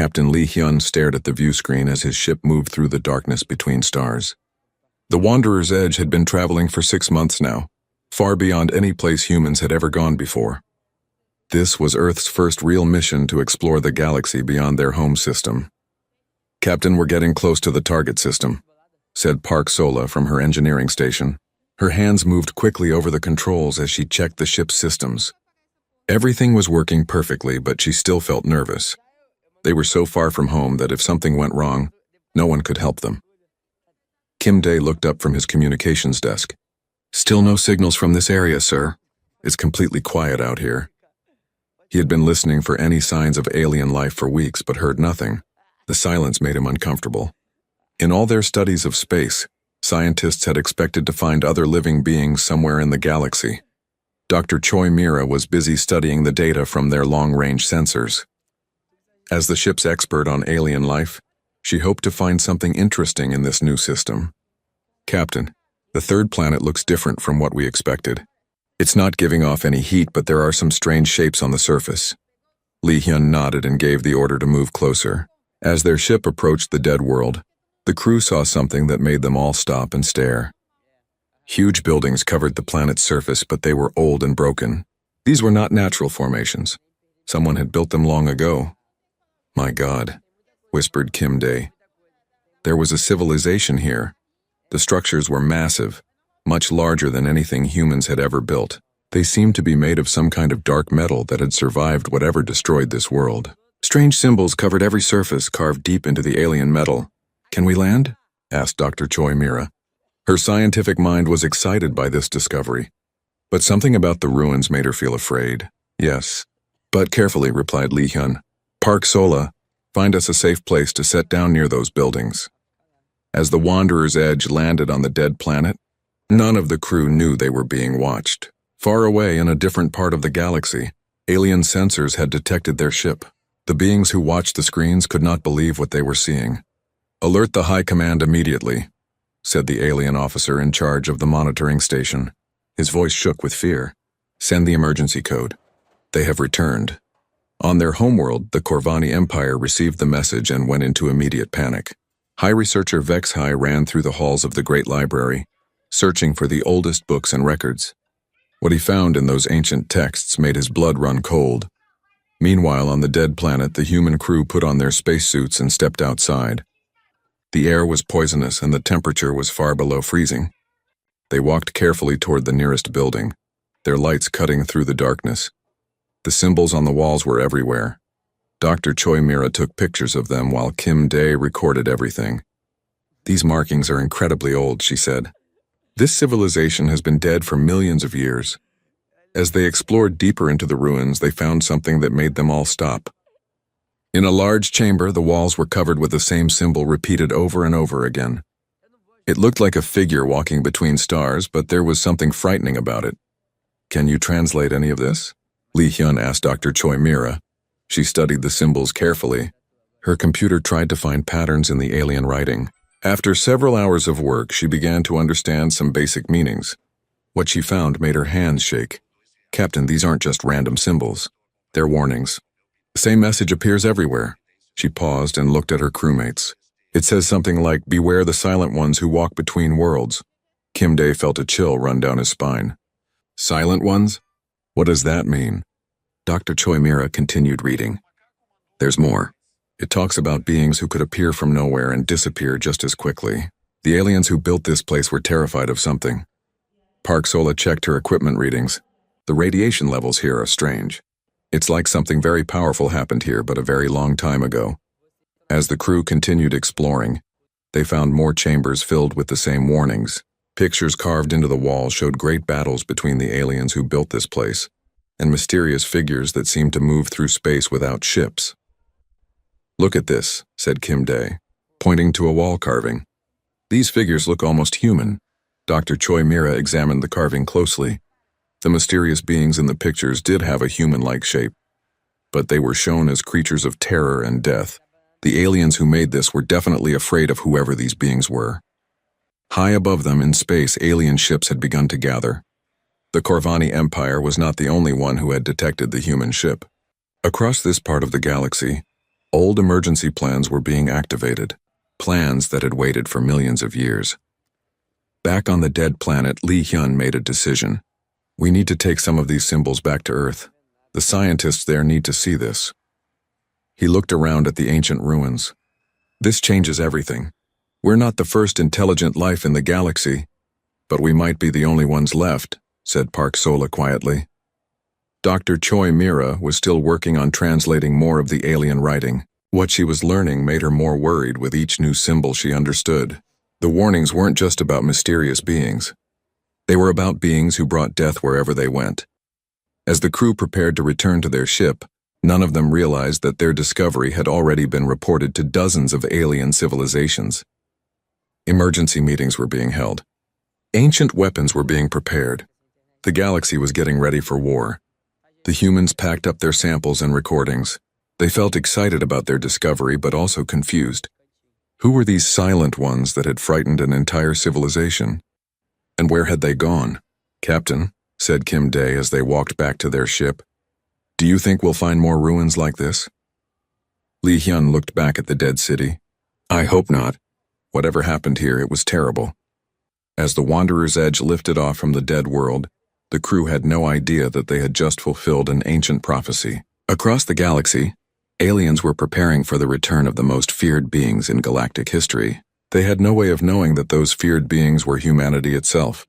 Captain Lee Hyun stared at the view screen as his ship moved through the darkness between stars. The Wanderer's Edge had been traveling for 6 months now, far beyond any place humans had ever gone before. This was Earth's first real mission to explore the galaxy beyond their home system. "Captain, we're getting close to the target system," said Park Sola from her engineering station. Her hands moved quickly over the controls as she checked the ship's systems. Everything was working perfectly, but she still felt nervous. They were so far from home that if something went wrong, no one could help them. Kim Dae looked up from his communications desk. "Still no signals from this area, sir. It's completely quiet out here." He had been listening for any signs of alien life for weeks but heard nothing. The silence made him uncomfortable. In all their studies of space, scientists had expected to find other living beings somewhere in the galaxy. Dr. Choi Mira was busy studying the data from their long-range sensors. As the ship's expert on alien life, she hoped to find something interesting in this new system. "Captain, the third planet looks different from what we expected. It's not giving off any heat, but there are some strange shapes on the surface." Lee Hyun nodded and gave the order to move closer. As their ship approached the dead world, the crew saw something that made them all stop and stare. Huge buildings covered the planet's surface, but they were old and broken. These were not natural formations. Someone had built them long ago. "My God," whispered Kim Dae. There was a civilization here. The structures were massive, much larger than anything humans had ever built. They seemed to be made of some kind of dark metal that had survived whatever destroyed this world. Strange symbols covered every surface, carved deep into the alien metal. "Can we land?" asked Dr. Choi Mira. Her scientific mind was excited by this discovery, but something about the ruins made her feel afraid. "Yes, but carefully," replied Lee Hyun. "Park Sola, find us a safe place to set down near those buildings." As the Wanderer's Edge landed on the dead planet, none of the crew knew they were being watched. Far away in a different part of the galaxy, alien sensors had detected their ship. The beings who watched the screens could not believe what they were seeing. "Alert the High Command immediately," said the alien officer in charge of the monitoring station. His voice shook with fear. "Send the emergency code. They have returned." On their homeworld, the Corvani Empire received the message and went into immediate panic. High Researcher Vexhai ran through the halls of the Great Library, searching for the oldest books and records. What he found in those ancient texts made his blood run cold. Meanwhile, on the dead planet, the human crew put on their spacesuits and stepped outside. The air was poisonous and the temperature was far below freezing. They walked carefully toward the nearest building, their lights cutting through the darkness. The symbols on the walls were everywhere. Dr. Choi Mira took pictures of them while Kim Dae recorded everything. "These markings are incredibly old," she said. "This civilization has been dead for millions of years." As they explored deeper into the ruins, they found something that made them all stop. In a large chamber, the walls were covered with the same symbol repeated over and over again. It looked like a figure walking between stars, but there was something frightening about it. "Can you translate any of this?" Lee Hyun asked Dr. Choi Mira. She studied the symbols carefully. Her computer tried to find patterns in the alien writing. After several hours of work, she began to understand some basic meanings. What she found made her hands shake. "Captain, these aren't just random symbols. They're warnings. The same message appears everywhere." She paused and looked at her crewmates. "It says something like, 'Beware the silent ones who walk between worlds.'" Kim Dae felt a chill run down his spine. "Silent ones? What does that mean?" Dr. Choi Mira continued reading. "There's more. It talks about beings who could appear from nowhere and disappear just as quickly. The aliens who built this place were terrified of something." Park Sola checked her equipment readings. "The radiation levels here are strange. It's like something very powerful happened here, but a very long time ago." As the crew continued exploring, they found more chambers filled with the same warnings. Pictures carved into the wall showed great battles between the aliens who built this place, and mysterious figures that seemed to move through space without ships. "Look at this," said Kim Dae, pointing to a wall carving. "These figures look almost human." Dr. Choi Mira examined the carving closely. The mysterious beings in the pictures did have a human-like shape, but they were shown as creatures of terror and death. The aliens who made this were definitely afraid of whoever these beings were. High above them in space, alien ships had begun to gather. The Corvani Empire was not the only one who had detected the human ship. Across this part of the galaxy, Old emergency plans were being activated, plans that had waited for millions of years. Back on the dead planet, Lee Hyun made a decision. We need to take some of these symbols back to Earth. The scientists there need to see this. He looked around at the ancient ruins. This changes everything. We're not the first intelligent life in the galaxy, but we might be the only ones left, said Park Sola quietly. Dr. Choi Mira was still working on translating more of the alien writing. What she was learning made her more worried with each new symbol she understood. The warnings weren't just about mysterious beings. They were about beings who brought death wherever they went. As the crew prepared to return to their ship, none of them realized that their discovery had already been reported to dozens of alien civilizations. Emergency meetings were being held. Ancient weapons were being prepared. The galaxy was getting ready for war. The humans packed up their samples and recordings. They felt excited about their discovery, but also confused. Who were these silent ones that had frightened an entire civilization? And where had they gone? Captain, said Kim Dae as they walked back to their ship, do you think we'll find more ruins like this? Lee Hyun looked back at the dead city. I hope not. Whatever happened here, it was terrible. As the Wanderer's Edge lifted off from the dead world, the crew had no idea that they had just fulfilled an ancient prophecy. Across the galaxy, aliens were preparing for the return of the most feared beings in galactic history. They had no way of knowing that those feared beings were humanity itself.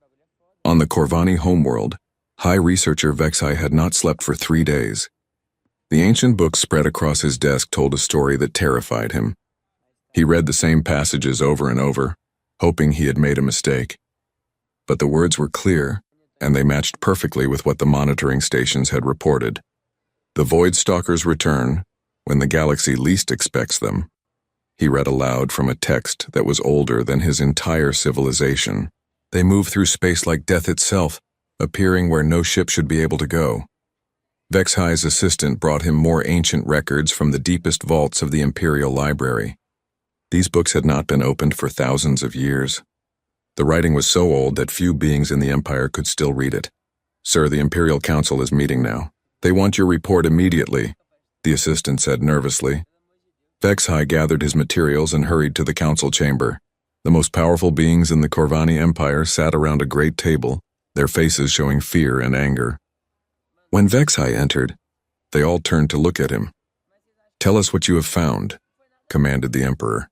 On the Corvani homeworld, High Researcher Vexai had not slept for 3 days. The ancient books spread across his desk told a story that terrified him. He read the same passages over and over, hoping he had made a mistake. But the words were clear, and they matched perfectly with what the monitoring stations had reported. The Void Stalkers return when the galaxy least expects them. He read aloud from a text that was older than his entire civilization. They move through space like death itself, appearing where no ship should be able to go. Vexhai's assistant brought him more ancient records from the deepest vaults of the Imperial Library. These books had not been opened for thousands of years. The writing was so old that few beings in the Empire could still read it. Sir, the Imperial Council is meeting now. They want your report immediately, the assistant said nervously. Vexhai gathered his materials and hurried to the council chamber. The most powerful beings in the Corvani Empire sat around a great table, their faces showing fear and anger. When Vexhai entered, they all turned to look at him. Tell us what you have found, commanded the Emperor.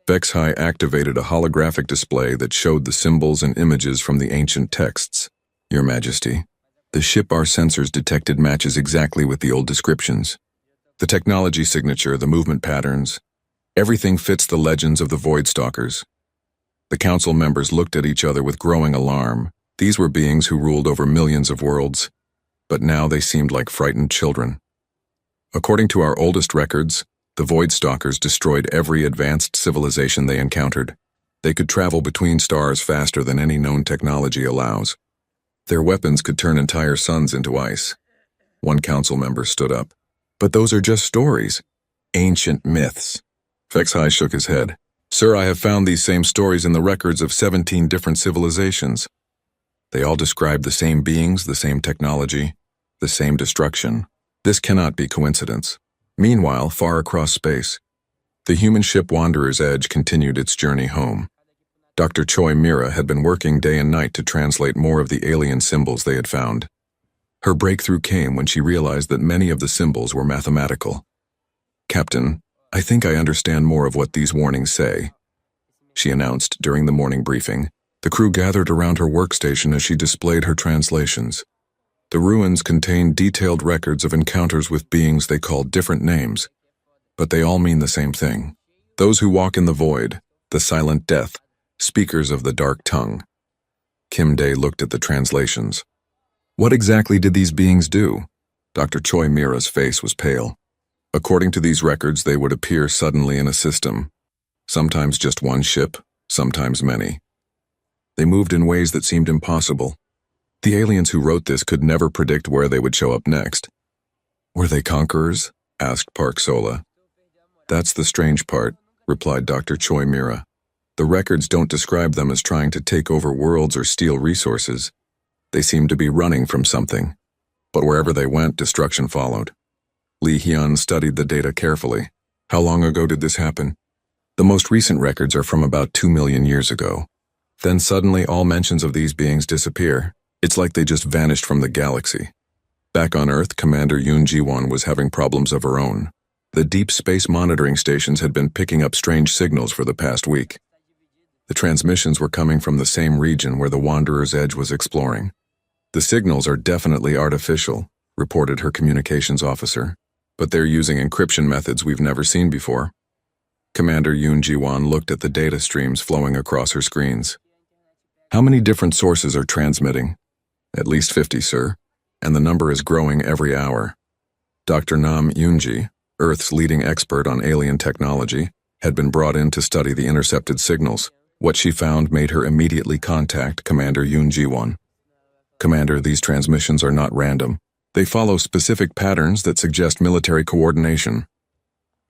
Vexhai activated a holographic display that showed the symbols and images from the ancient texts. Your Majesty, the ship our sensors detected matches exactly with the old descriptions. The technology signature, the movement patterns, everything fits the legends of the Void Stalkers. The council members looked at each other with growing alarm. These were beings who ruled over millions of worlds, but now they seemed like frightened children. According to our oldest records, the Void Stalkers destroyed every advanced civilization they encountered. They could travel between stars faster than any known technology allows. Their weapons could turn entire suns into ice. One council member stood up. But those are just stories. Ancient myths. Vexhai shook his head. Sir, I have found these same stories in the records of 17 different civilizations. They all describe the same beings, the same technology, the same destruction. This cannot be coincidence. Meanwhile, far across space, the human ship Wanderer's Edge continued its journey home. Dr. Choi Mira had been working day and night to translate more of the alien symbols they had found. Her breakthrough came when she realized that many of the symbols were mathematical. Captain, I think I understand more of what these warnings say, she announced during the morning briefing. The crew gathered around her workstation as she displayed her translations. The ruins contained detailed records of encounters with beings they called different names, but they all mean the same thing. Those who walk in the void, the silent death, speakers of the dark tongue. Kim Dae looked at the translations. What exactly did these beings do? Dr. Choi Mira's face was pale. According to these records, they would appear suddenly in a system. Sometimes just one ship, sometimes many. They moved in ways that seemed impossible. The aliens who wrote this could never predict where they would show up next. Were they conquerors? Asked Park Sola. That's the strange part, replied Dr. Choi Mira. The records don't describe them as trying to take over worlds or steal resources. They seemed to be running from something. But wherever they went, destruction followed. Lee Hyun studied the data carefully. How long ago did this happen? The most recent records are from about 2 million years ago. Then suddenly all mentions of these beings disappear. It's like they just vanished from the galaxy. Back on Earth, Commander Yoon Ji-won was having problems of her own. The deep space monitoring stations had been picking up strange signals for the past week. The transmissions were coming from the same region where the Wanderer's Edge was exploring. The signals are definitely artificial, reported her communications officer, but they're using encryption methods we've never seen before. Commander Yoon Ji-won looked at the data streams flowing across her screens. How many different sources are transmitting? At least 50, sir, and the number is growing every hour. Dr. Nam Yoonji, Earth's leading expert on alien technology, had been brought in to study the intercepted signals. What she found made her immediately contact Commander Yoon Ji-won. Commander, these transmissions are not random. They follow specific patterns that suggest military coordination.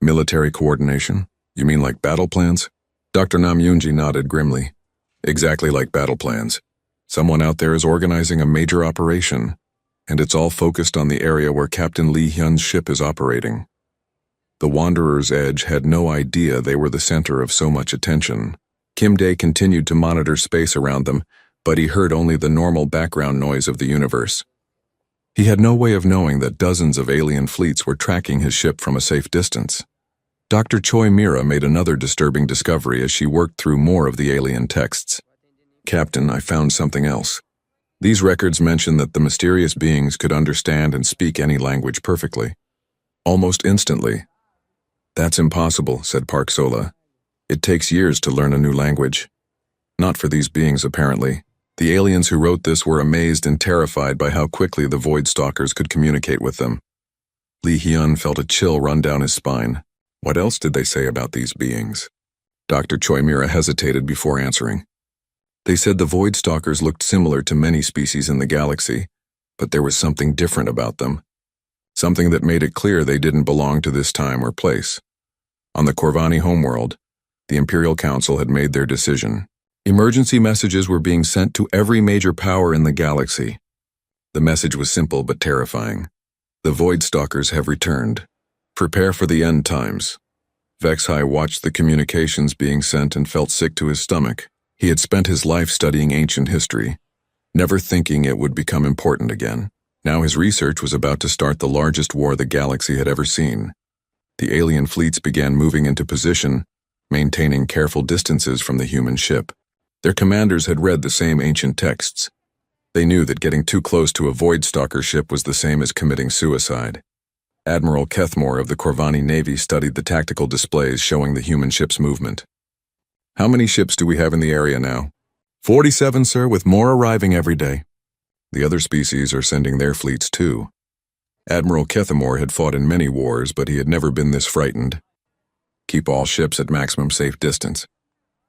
Military coordination? You mean like battle plans? Dr. Nam Yoonji nodded grimly. Exactly like battle plans. Someone out there is organizing a major operation, and it's all focused on the area where Captain Lee Hyun's ship is operating. The Wanderer's Edge had no idea they were the center of so much attention. Kim Dae continued to monitor space around them, but he heard only the normal background noise of the universe. He had no way of knowing that dozens of alien fleets were tracking his ship from a safe distance. Dr. Choi Mira made another disturbing discovery as she worked through more of the alien texts. Captain, I found something else. These records mention that the mysterious beings could understand and speak any language perfectly. Almost instantly. That's impossible, said Park Sola. It takes years to learn a new language. Not for these beings, apparently. The aliens who wrote this were amazed and terrified by how quickly the Void Stalkers could communicate with them. Lee Hyun felt a chill run down his spine. What else did they say about these beings? Dr. Choi Mira hesitated before answering. They said the Void Stalkers looked similar to many species in the galaxy, but there was something different about them. Something that made it clear they didn't belong to this time or place. On the Corvani homeworld, the Imperial Council had made their decision. Emergency messages were being sent to every major power in the galaxy. The message was simple but terrifying. The Void Stalkers have returned. Prepare for the end times. Vexhai watched the communications being sent and felt sick to his stomach. He had spent his life studying ancient history, never thinking it would become important again. Now his research was about to start the largest war the galaxy had ever seen. The alien fleets began moving into position, maintaining careful distances from the human ship. Their commanders had read the same ancient texts. They knew that getting too close to a Void Stalker ship was the same as committing suicide. Admiral Kethmore of the Corvani Navy studied the tactical displays showing the human ship's movement. How many ships do we have in the area now? 47, sir, with more arriving every day. The other species are sending their fleets too. Admiral Kethmore had fought in many wars, but he had never been this frightened. Keep all ships at maximum safe distance.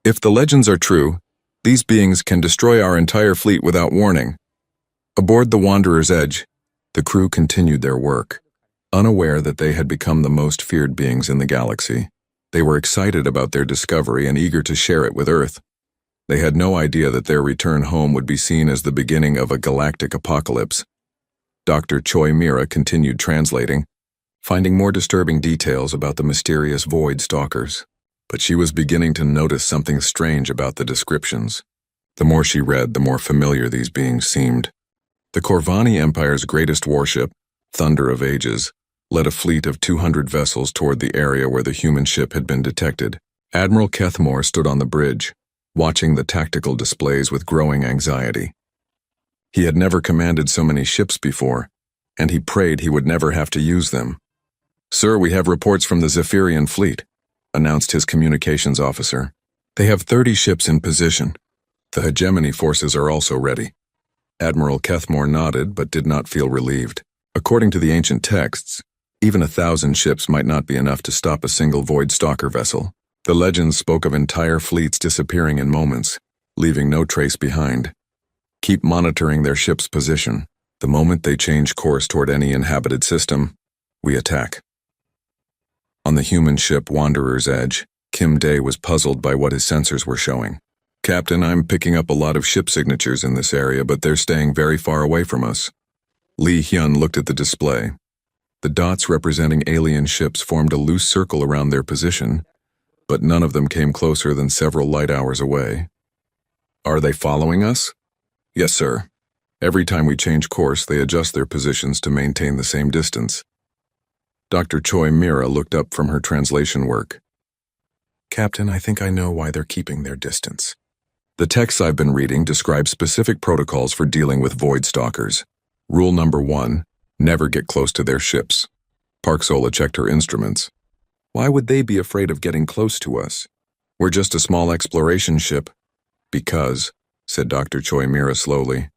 If the legends are true, these beings can destroy our entire fleet without warning. Aboard the Wanderer's Edge, the crew continued their work. Unaware that they had become the most feared beings in the galaxy, they were excited about their discovery and eager to share it with Earth. They had no idea that their return home would be seen as the beginning of a galactic apocalypse. Dr. Choi Mira continued translating, finding more disturbing details about the mysterious Void Stalkers. But she was beginning to notice something strange about the descriptions. The more she read, the more familiar these beings seemed. The Corvani Empire's greatest warship, Thunder of Ages, led a fleet of 200 vessels toward the area where the human ship had been detected. Admiral Kethmore stood on the bridge, watching the tactical displays with growing anxiety. He had never commanded so many ships before, and he prayed he would never have to use them. Sir, we have reports from the Zephyrian fleet, announced his communications officer. They have 30 ships in position. The hegemony forces are also ready. Admiral Kethmore nodded but did not feel relieved. According to the ancient texts, even 1,000 ships might not be enough to stop a single Void Stalker vessel. The legends spoke of entire fleets disappearing in moments, leaving no trace behind. Keep monitoring their ship's position. The moment they change course toward any inhabited system, we attack. On the human ship Wanderer's Edge, Kim Dae was puzzled by what his sensors were showing. Captain, I'm picking up a lot of ship signatures in this area, but they're staying very far away from us. Lee Hyun looked at the display. The dots representing alien ships formed a loose circle around their position, but none of them came closer than several light hours away. Are they following us? Yes, sir. Every time we change course, they adjust their positions to maintain the same distance. Dr. Choi Mira looked up from her translation work. Captain, I think I know why they're keeping their distance. The texts I've been reading describe specific protocols for dealing with void stalkers. Rule number 1, never get close to their ships. Park Sola checked her instruments. Why would they be afraid of getting close to us? We're just a small exploration ship. Because, said Dr. Choi Mira slowly,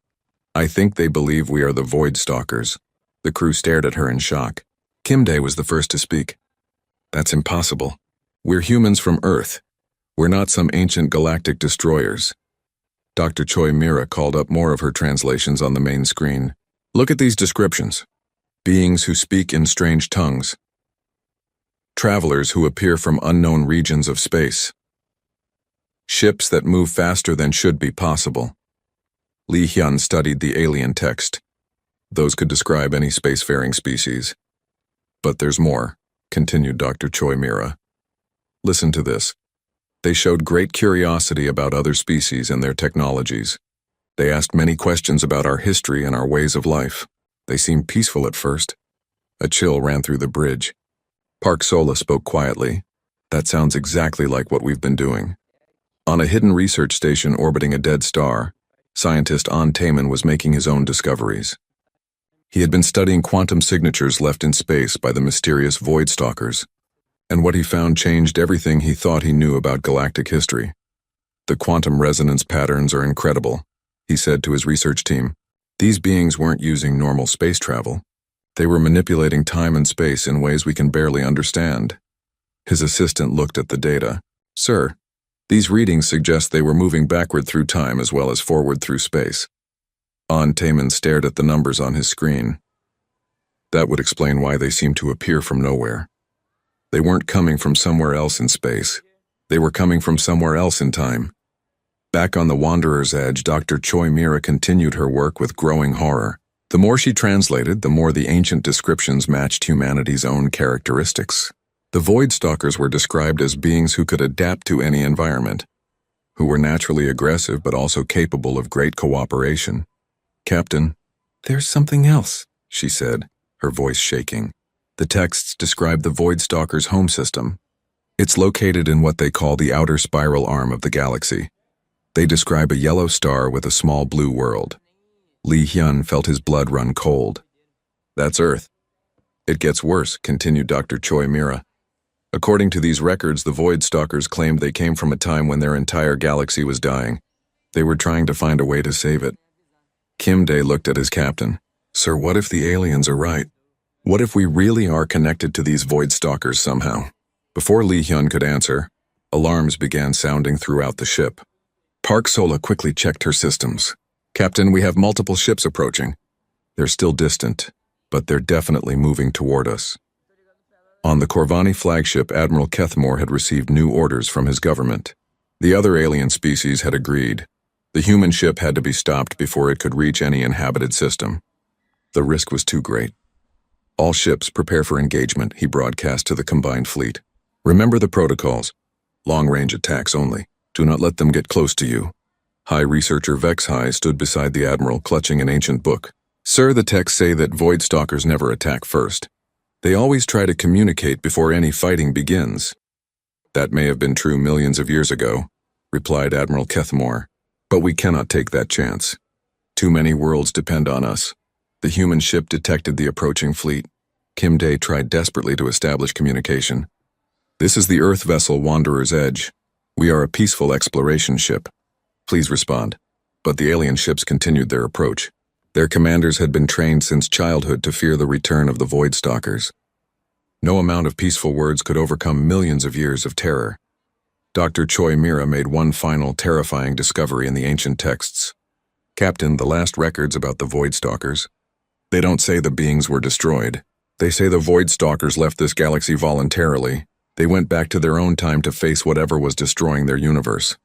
I think they believe we are the void stalkers. The crew stared at her in shock. Kim Dae was the first to speak. That's impossible. We're humans from Earth. We're not some ancient galactic destroyers. Dr. Choi Mira called up more of her translations on the main screen. Look at these descriptions. Beings who speak in strange tongues. Travelers who appear from unknown regions of space. Ships that move faster than should be possible. Lee Hyun studied the alien text. Those could describe any spacefaring species. But there's more, continued Dr. Choi Mira. Listen to this. They showed great curiosity about other species and their technologies. They asked many questions about our history and our ways of life. They seemed peaceful at first. A chill ran through the bridge. Park Sola spoke quietly. That sounds exactly like what we've been doing. On a hidden research station orbiting a dead star, scientist An Taemin was making his own discoveries. He had been studying quantum signatures left in space by the mysterious void stalkers, and what he found changed everything he thought he knew about galactic history. The quantum resonance patterns are incredible, he said to his research team. These beings weren't using normal space travel. They were manipulating time and space in ways we can barely understand. His assistant looked at the data. Sir, these readings suggest they were moving backward through time as well as forward through space. An Taemin stared at the numbers on his screen. That would explain why they seemed to appear from nowhere. They weren't coming from somewhere else in space. They were coming from somewhere else in time. Back on the Wanderer's Edge, Dr. Choi Mira continued her work with growing horror. The more she translated, the more the ancient descriptions matched humanity's own characteristics. The Void Stalkers were described as beings who could adapt to any environment, who were naturally aggressive but also capable of great cooperation. Captain, there's something else, she said, her voice shaking. The texts describe the Void Stalkers' home system. It's located in what they call the outer spiral arm of the galaxy. They describe a yellow star with a small blue world. Lee Hyun felt his blood run cold. That's Earth. It gets worse, continued Dr. Choi Mira. According to these records, the Void Stalkers claimed they came from a time when their entire galaxy was dying. They were trying to find a way to save it. Kim Dae looked at his captain. Sir, what if the aliens are right? What if we really are connected to these Void Stalkers somehow? Before Lee Hyun could answer, alarms began sounding throughout the ship. Park Sola quickly checked her systems. Captain, we have multiple ships approaching. They're still distant, but they're definitely moving toward us. On the Corvani flagship, Admiral Kethmore had received new orders from his government. The other alien species had agreed. The human ship had to be stopped before it could reach any inhabited system. The risk was too great. All ships prepare for engagement, he broadcast to the combined fleet. Remember the protocols. Long-range attacks only. Do not let them get close to you. High Researcher Vex High stood beside the Admiral, clutching an ancient book. Sir, the texts say that Void Stalkers never attack first. They always try to communicate before any fighting begins. That may have been true millions of years ago, replied Admiral Kethmore, but we cannot take that chance. Too many worlds depend on us. The human ship detected the approaching fleet. Kim Dae tried desperately to establish communication. This is the Earth vessel Wanderer's Edge. We are a peaceful exploration ship. Please respond. But the alien ships continued their approach. Their commanders had been trained since childhood to fear the return of the Void Stalkers. No amount of peaceful words could overcome millions of years of terror. Dr. Choi Mira made one final terrifying discovery in the ancient texts. Captain, the last records about the Void Stalkers. They don't say the beings were destroyed. They say the Void Stalkers left this galaxy voluntarily. They went back to their own time to face whatever was destroying their universe.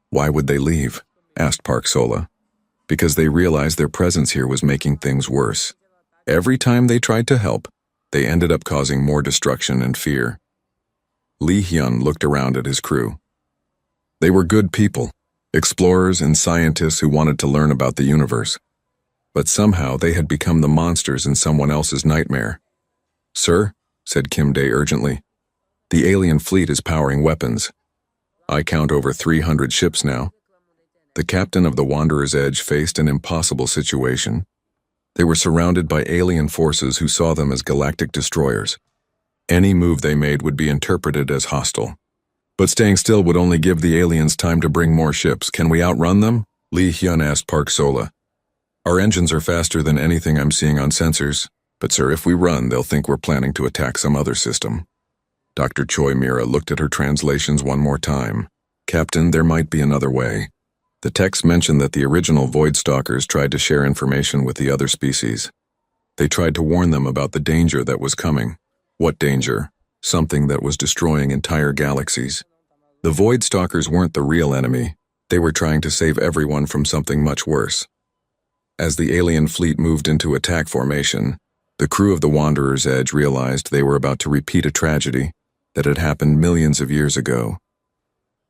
Why would they leave? Asked Park Sola. Because they realized their presence here was making things worse. Every time they tried to help, They ended up causing more destruction and fear. Lee Hyun looked around at his crew. They were good people, explorers and scientists who wanted to learn about the universe. But somehow they had become the monsters in someone else's nightmare. "Sir," said Kim Dae urgently, "the alien fleet is powering weapons. I count over 300 ships now." The captain of the Wanderer's Edge faced an impossible situation. They were surrounded by alien forces who saw them as galactic destroyers. Any move they made would be interpreted as hostile. But staying still would only give the aliens time to bring more ships. "Can we outrun them?" Lee Hyun asked Park Sola. "Our engines are faster than anything I'm seeing on sensors. But sir, if we run, they'll think we're planning to attack some other system." Dr. Choi Mira looked at her translations one more time. "Captain, there might be another way." The text mentioned that the original Void Stalkers tried to share information with the other species. They tried to warn them about the danger that was coming. What danger? Something that was destroying entire galaxies. The Void Stalkers weren't the real enemy. They were trying to save everyone from something much worse. As the alien fleet moved into attack formation, the crew of the Wanderer's Edge realized they were about to repeat a tragedy that had happened millions of years ago.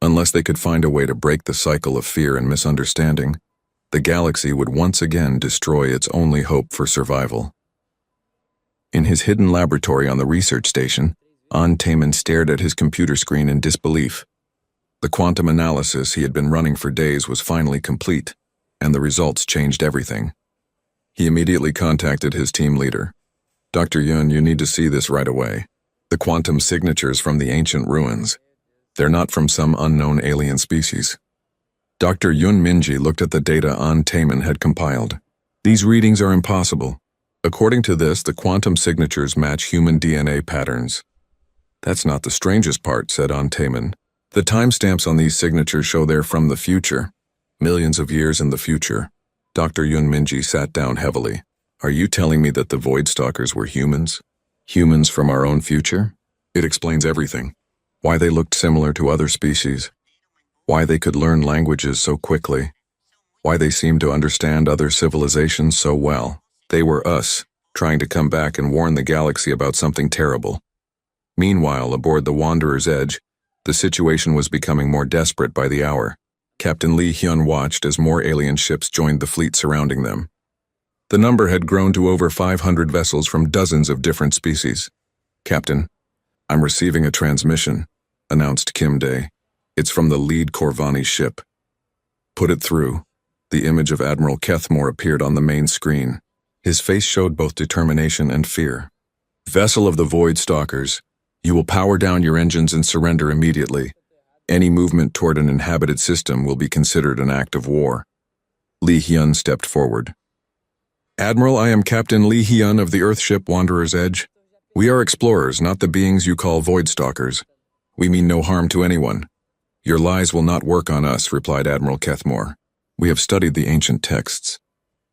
Unless they could find a way to break the cycle of fear and misunderstanding, the galaxy would once again destroy its only hope for survival. In his hidden laboratory on the research station, An Taemin stared at his computer screen in disbelief. The quantum analysis he had been running for days was finally complete, and the results changed everything. He immediately contacted his team leader. "Dr. Yun, you need to see this right away. The quantum signatures from the ancient ruins. They're not from some unknown alien species." Dr. Yun Minji looked at the data An Taemin had compiled. "These readings are impossible. According to this, the quantum signatures match human DNA patterns." "That's not the strangest part," said An Taemin. "The timestamps on these signatures show they're from the future. Millions of years in the future." Dr. Yun Minji sat down heavily. "Are you telling me that the Void Stalkers were humans? Humans from our own future? It explains everything. Why they looked similar to other species. Why they could learn languages so quickly. Why they seemed to understand other civilizations so well. They were us, trying to come back and warn the galaxy about something terrible." Meanwhile, aboard the Wanderer's Edge, the situation was becoming more desperate by the hour. Captain Lee Hyun watched as more alien ships joined the fleet surrounding them. The number had grown to over 500 vessels from dozens of different species. "Captain, I'm receiving a transmission," announced Kim Dae. "It's from the lead Corvani ship." "Put it through." The image of Admiral Kethmore appeared on the main screen. His face showed both determination and fear. "Vessel of the Void Stalkers, you will power down your engines and surrender immediately. Any movement toward an inhabited system will be considered an act of war." Lee Hyun stepped forward. "Admiral, I am Captain Lee Hyun of the Earthship Wanderer's Edge. We are explorers, not the beings you call Void Stalkers. We mean no harm to anyone." "Your lies will not work on us," replied Admiral Kethmore. "We have studied the ancient texts.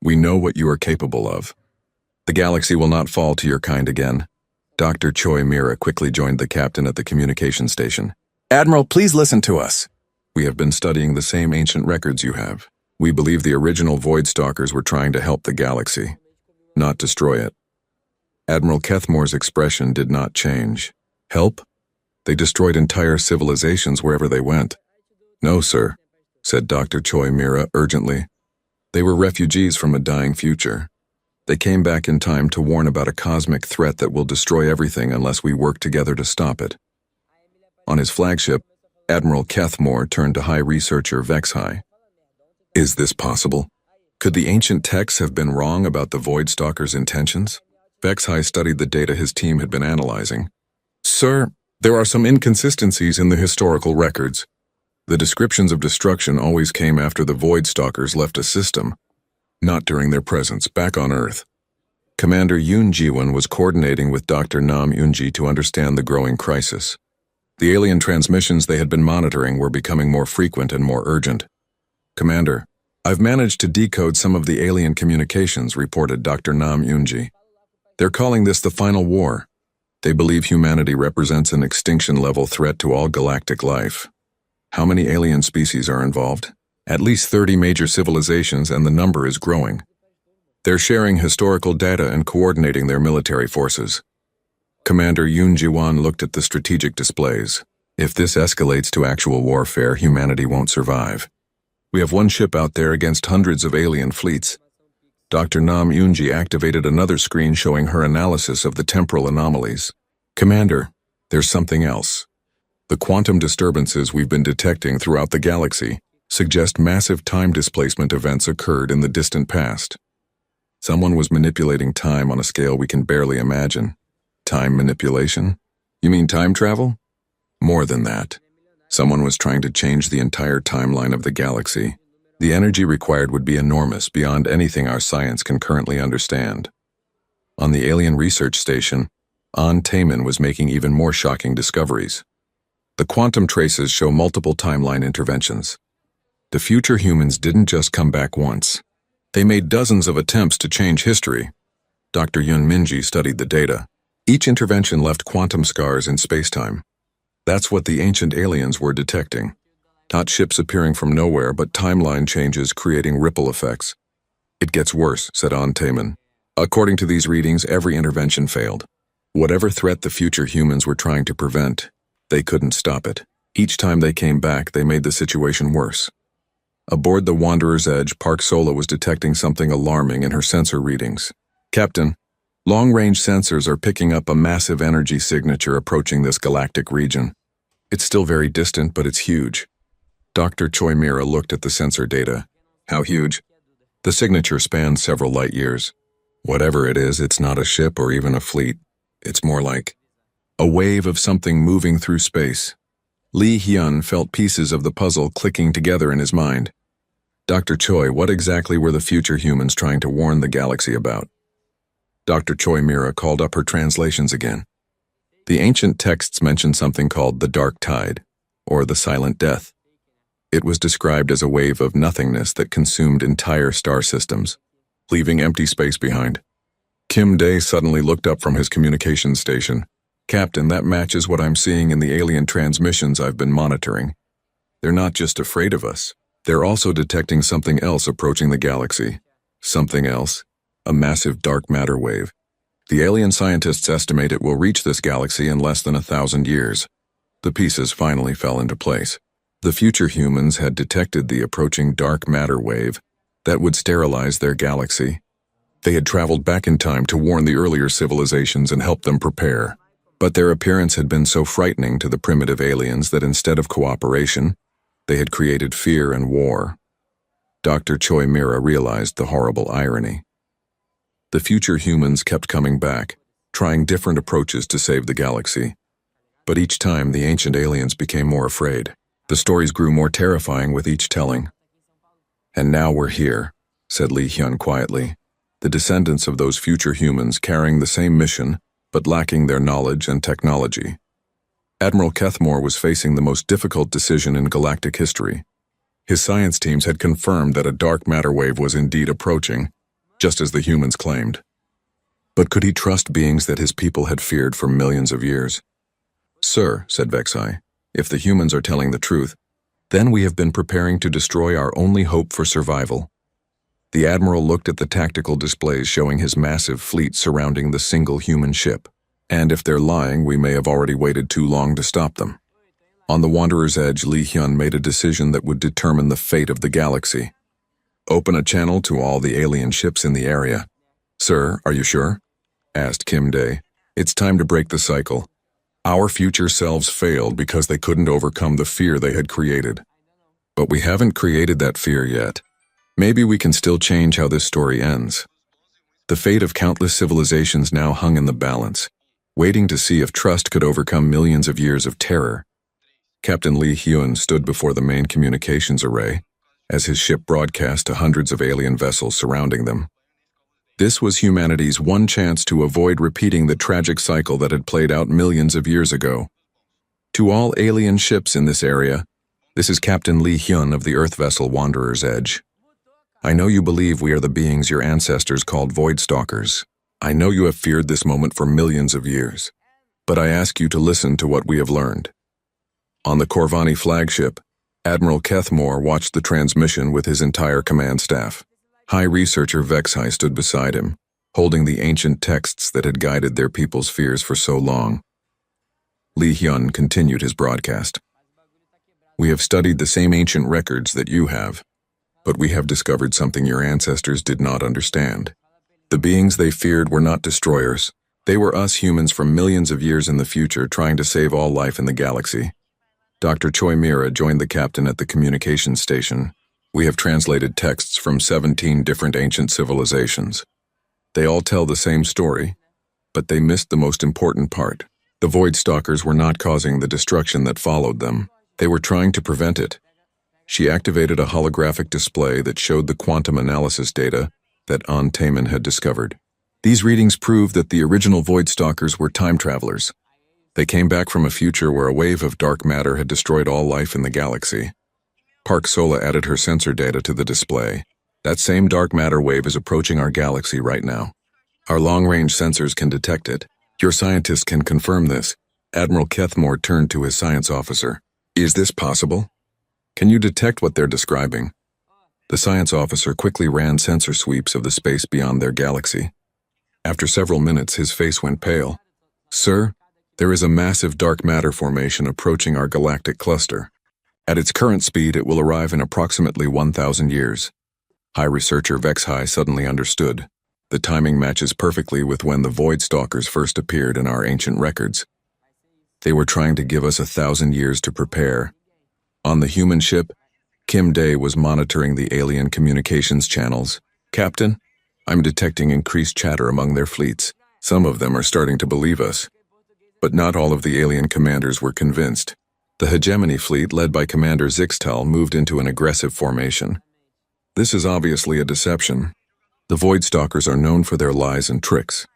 We know what you are capable of. The galaxy will not fall to your kind again." Dr. Choi Mira quickly joined the captain at the communication station. "Admiral, please listen to us. We have been studying the same ancient records you have. We believe the original Void Stalkers were trying to help the galaxy, not destroy it." Admiral Kethmore's expression did not change. "Help? They destroyed entire civilizations wherever they went." "No, sir," said Dr. Choi Mira urgently. "They were refugees from a dying future. They came back in time to warn about a cosmic threat that will destroy everything unless we work together to stop it." On his flagship, Admiral Kethmore turned to High Researcher Vexhai. "Is this possible? Could the ancient texts have been wrong about the Void Stalkers' intentions?" Vexhai studied the data his team had been analyzing. "Sir, there are some inconsistencies in the historical records. The descriptions of destruction always came after the Void Stalkers left a system, not during their presence back on Earth." Commander Yoon Ji-won was coordinating with Dr. Nam Yoonji to understand the growing crisis. The alien transmissions they had been monitoring were becoming more frequent and more urgent. "Commander, I've managed to decode some of the alien communications," reported Dr. Nam Yoonji. "They're calling this the final war. They believe humanity represents an extinction-level threat to all galactic life." "How many alien species are involved?" "At least 30 major civilizations, and the number is growing. They're sharing historical data and coordinating their military forces." Commander Yoon Ji-won looked at the strategic displays. If this escalates to actual warfare, humanity won't survive. We have one ship out there against hundreds of alien fleets. Dr. Nam Yoonji activated another screen showing her analysis of the temporal anomalies. Commander, there's something else. The quantum disturbances we've been detecting throughout the galaxy suggest massive time displacement events occurred in the distant past. Someone was manipulating time on a scale we can barely imagine. Time manipulation? You mean time travel? More than that. Someone was trying to change the entire timeline of the galaxy. The energy required would be enormous, beyond anything our science can currently understand. On the alien research station, Taemin was making even more shocking discoveries. The quantum traces show multiple timeline interventions. The future humans didn't just come back once. They made dozens of attempts to change history. Dr. Yun Minji studied the data. Each intervention left quantum scars in spacetime. That's what the ancient aliens were detecting. Not ships appearing from nowhere, but timeline changes creating ripple effects. It gets worse, said Taemin. According to these readings, every intervention failed. Whatever threat the future humans were trying to prevent, they couldn't stop it. Each time they came back, they made the situation worse. Aboard the Wanderer's Edge, Park Sola was detecting something alarming in her sensor readings. Captain, long-range sensors are picking up a massive energy signature approaching this galactic region. It's still very distant, but it's huge. Dr. Choi Mira looked at the sensor data. How huge? The signature spans several light years. Whatever it is, it's not a ship or even a fleet. It's more like a wave of something moving through space. Lee Hyun felt pieces of the puzzle clicking together in his mind. Dr. Choi, what exactly were the future humans trying to warn the galaxy about? Dr. Choi Mira called up her translations again. The ancient texts mentioned something called the Dark Tide, or the Silent Death. It was described as a wave of nothingness that consumed entire star systems, leaving empty space behind. Kim Dae suddenly looked up from his communications station. Captain, that matches what I'm seeing in the alien transmissions I've been monitoring. They're not just afraid of us. They're also detecting something else approaching the galaxy. Something else? A massive dark matter wave. The alien scientists estimate it will reach this galaxy in less than 1,000 years. The pieces finally fell into place. The future humans had detected the approaching dark matter wave that would sterilize their galaxy. They had traveled back in time to warn the earlier civilizations and help them prepare. But their appearance had been so frightening to the primitive aliens that instead of cooperation, they had created fear and war. Dr. Choi Mira realized the horrible irony. The future humans kept coming back, trying different approaches to save the galaxy. But each time, the ancient aliens became more afraid. The stories grew more terrifying with each telling. And now we're here, said Lee Hyun quietly, the descendants of those future humans carrying the same mission, but lacking their knowledge and technology. Admiral Kethmore was facing the most difficult decision in galactic history. His science teams had confirmed that a dark matter wave was indeed approaching, just as the humans claimed. But could he trust beings that his people had feared for millions of years? Sir, said Vexai, if the humans are telling the truth, then we have been preparing to destroy our only hope for survival. The Admiral looked at the tactical displays showing his massive fleet surrounding the single human ship. And if they're lying, we may have already waited too long to stop them. On the Wanderer's Edge, Lee Hyun made a decision that would determine the fate of the galaxy. Open a channel to all the alien ships in the area. Sir, are you sure? Asked Kim Dae. It's time to break the cycle. Our future selves failed because they couldn't overcome the fear they had created. But we haven't created that fear yet. Maybe we can still change how this story ends. The fate of countless civilizations now hung in the balance, waiting to see if trust could overcome millions of years of terror. Captain Lee Hyun stood before the main communications array as his ship broadcast to hundreds of alien vessels surrounding them. This was humanity's one chance to avoid repeating the tragic cycle that had played out millions of years ago. To all alien ships in this area, this is Captain Lee Hyun of the Earth vessel Wanderer's Edge. I know you believe we are the beings your ancestors called Void Stalkers. I know you have feared this moment for millions of years. But I ask you to listen to what we have learned. On the Corvani flagship, Admiral Kethmore watched the transmission with his entire command staff. High Researcher Vexai stood beside him. holding the ancient texts that had guided their people's fears for so long. Lee Hyun continued his broadcast. We have studied the same ancient records that you have, but we have discovered something your ancestors did not understand. The beings they feared were not destroyers. They were us humans from millions of years in the future trying to save all life in the galaxy. Dr. Choi Mira joined the captain at the communications station. We have translated texts from 17 different ancient civilizations. They all tell the same story, but they missed the most important part. The Void Stalkers were not causing the destruction that followed them. They were trying to prevent it. She activated a holographic display that showed the quantum analysis data that An Taemin had discovered. These readings proved that the original Void Stalkers were time travelers. They came back from a future where a wave of dark matter had destroyed all life in the galaxy. Park Sola added her sensor data to the display. That same dark matter wave is approaching our galaxy right now. Our long-range sensors can detect it. Your scientists can confirm this. Admiral Kethmore turned to his science officer. Is this possible? Can you detect what they're describing? The science officer quickly ran sensor sweeps of the space beyond their galaxy. After several minutes, his face went pale. Sir, there is a massive dark matter formation approaching our galactic cluster. At its current speed, it will arrive in approximately 1,000 years. High researcher Vexhai suddenly understood. The timing matches perfectly with when the Void Stalkers first appeared in our ancient records. They were trying to give us 1,000 years to prepare. On the human ship, Kim Dae was monitoring the alien communications channels. Captain, I'm detecting increased chatter among their fleets. Some of them are starting to believe us. But not all of the alien commanders were convinced. The hegemony fleet, led by Commander Zixtal, moved into an aggressive formation. This is obviously a deception. The Void Stalkers are known for their lies and tricks.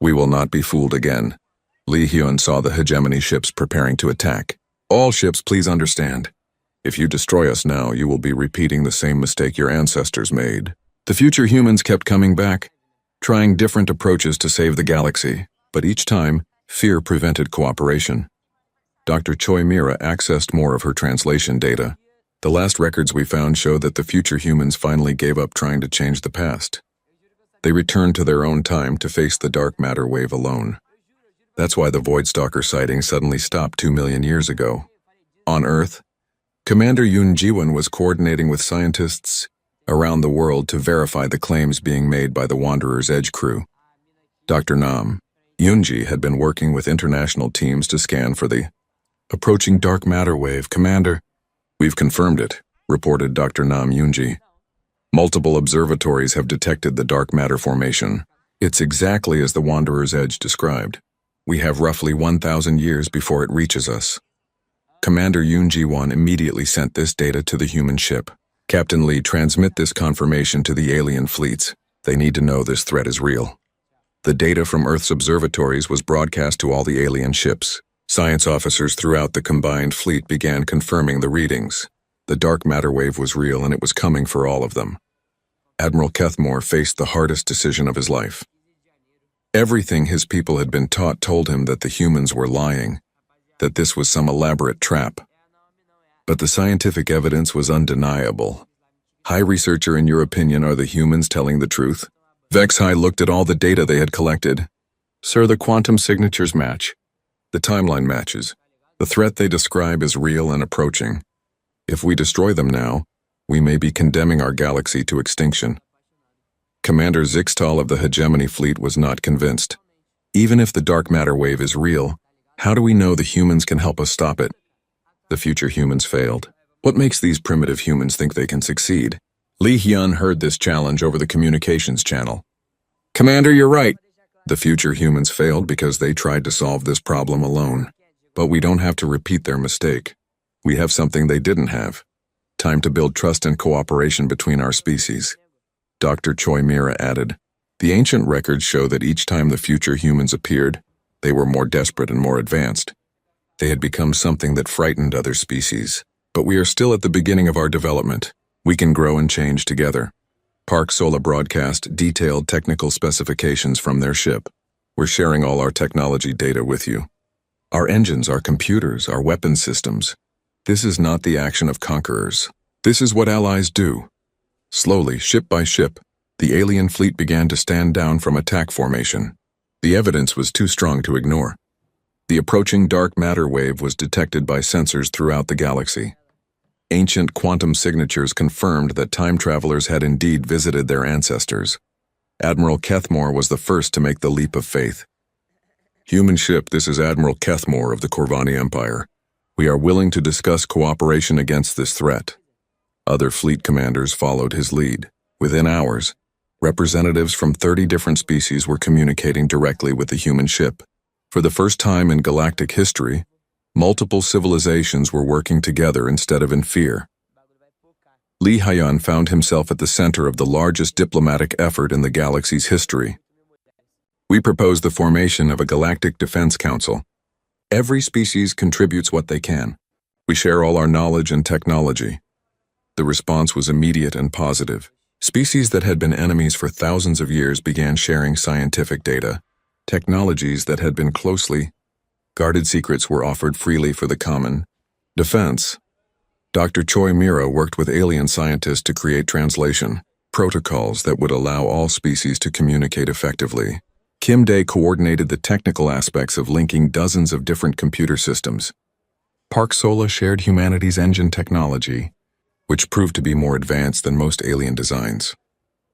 We will not be fooled again. Lee Hyun saw the hegemony ships preparing to attack. All ships, please understand. If you destroy us now, you will be repeating the same mistake your ancestors made. The future humans kept coming back, trying different approaches to save the galaxy, but each time, fear prevented cooperation. Dr. Choi Mira accessed more of her translation data. The last records we found show that the future humans finally gave up trying to change the past. They returned to their own time to face the dark matter wave alone. That's why the Void Stalker sighting suddenly stopped 2 million years ago. On Earth, Commander Yoon Ji-won was coordinating with scientists around the world to verify the claims being made by the Wanderer's Edge crew. Dr. Nam Yoonji had been working with international teams to scan for the approaching dark matter wave. Commander, we've confirmed it, reported Dr. Nam Yoonji. Multiple observatories have detected the dark matter formation. It's exactly as the Wanderer's Edge described. We have roughly 1,000 years before it reaches us. Commander Yoon Ji-won immediately sent this data to the human ship. Captain Lee, transmit this confirmation to the alien fleets. They need to know this threat is real. The data from Earth's observatories was broadcast to all the alien ships. Science officers throughout the combined fleet began confirming the readings. The dark matter wave was real and it was coming for all of them. Admiral Kethmore faced the hardest decision of his life. Everything his people had been taught told him that the humans were lying, that this was some elaborate trap. But the scientific evidence was undeniable. High researcher, in your opinion, are the humans telling the truth? Vexhai looked at all the data they had collected. Sir, the quantum signatures match. The timeline matches. The threat they describe is real and approaching. If we destroy them now, we may be condemning our galaxy to extinction. Commander Zixtal of the Hegemony Fleet was not convinced. Even if the dark matter wave is real, how do we know the humans can help us stop it? The future humans failed. What makes these primitive humans think they can succeed? Lee Hyun heard this challenge over the communications channel. Commander, you're right. The future humans failed because they tried to solve this problem alone. But we don't have to repeat their mistake. We have something they didn't have. Time to build trust and cooperation between our species. Dr. Choi Mira added, the ancient records show that each time the future humans appeared, they were more desperate and more advanced. They had become something that frightened other species. But we are still at the beginning of our development. We can grow and change together. Park Sola broadcast detailed technical specifications from their ship. We're sharing all our technology data with you. Our engines, our computers, our weapon systems. This is not the action of conquerors. This is what allies do. Slowly, ship by ship, The alien fleet began to stand down from attack formation. The evidence was too strong to ignore. The approaching dark matter wave was detected by sensors throughout the galaxy. Ancient quantum signatures confirmed that time travelers had indeed visited their ancestors. Admiral Kethmore was the first to make the leap of faith. "Human ship, this is Admiral Kethmore of the Corvani Empire. We are willing to discuss cooperation against this threat." Other fleet commanders followed his lead. Within hours, representatives from 30 different species were communicating directly with the human ship. For the first time in galactic history, multiple civilizations were working together instead of in fear. Li Hayan found himself at the center of the largest diplomatic effort in the galaxy's history. "We propose the formation of a Galactic Defense Council. Every species contributes what they can. We share all our knowledge and technology." The response was immediate and positive. Species that had been enemies for thousands of years began sharing scientific data. Technologies that had been closely guarded secrets were offered freely for the common defense. Dr. Choi Mira worked with alien scientists to create translation protocols that would allow all species to communicate effectively. Kim Day coordinated the technical aspects of linking dozens of different computer systems. Park Sola shared humanity's engine technology, which proved to be more advanced than most alien designs.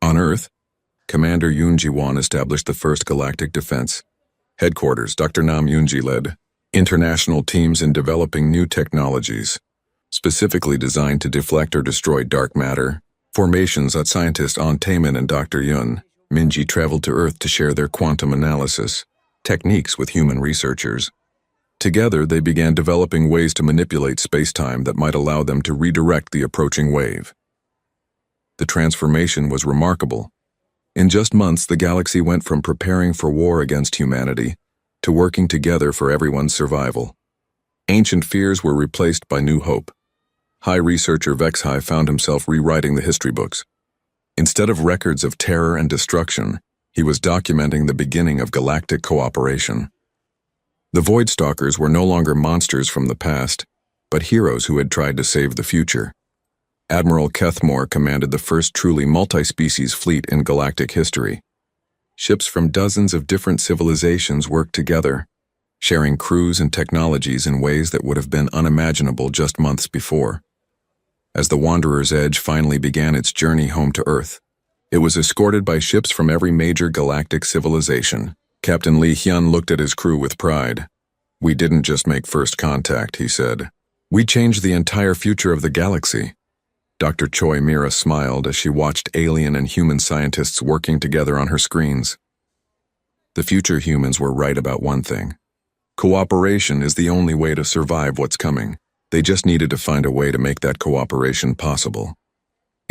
On Earth, Commander Yoon Ji-won established the first galactic defense headquarters. Dr. Nam Yoonji led international teams in developing new technologies, specifically designed to deflect or destroy dark matter formations. That scientist An Taemin and Dr. Yoon Minji traveled to Earth to share their quantum analysis techniques with human researchers. Together, they began developing ways to manipulate space-time that might allow them to redirect the approaching wave. The transformation was remarkable. In just months, the galaxy went from preparing for war against humanity to working together for everyone's survival. Ancient fears were replaced by new hope. High researcher Vexhai found himself rewriting the history books. Instead of records of terror and destruction, he was documenting the beginning of galactic cooperation. The Voidstalkers were no longer monsters from the past, but heroes who had tried to save the future. Admiral Kethmore commanded the first truly multi-species fleet in galactic history. Ships from dozens of different civilizations worked together, sharing crews and technologies in ways that would have been unimaginable just months before. As the Wanderer's Edge finally began its journey home to Earth, it was escorted by ships from every major galactic civilization. Captain Li Hyun looked at his crew with pride. "We didn't just make first contact," he said. "We changed the entire future of the galaxy." Dr. Choi Mira smiled as she watched alien and human scientists working together on her screens. The future humans were right about one thing. Cooperation is the only way to survive what's coming. They just needed to find a way to make that cooperation possible.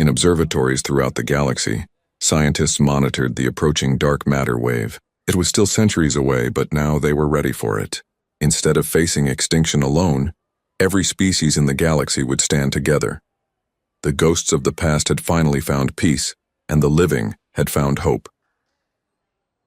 In observatories throughout the galaxy, scientists monitored the approaching dark matter wave. It was still centuries away, but now they were ready for it. Instead of facing extinction alone, every species in the galaxy would stand together. The ghosts of the past had finally found peace, and the living had found hope.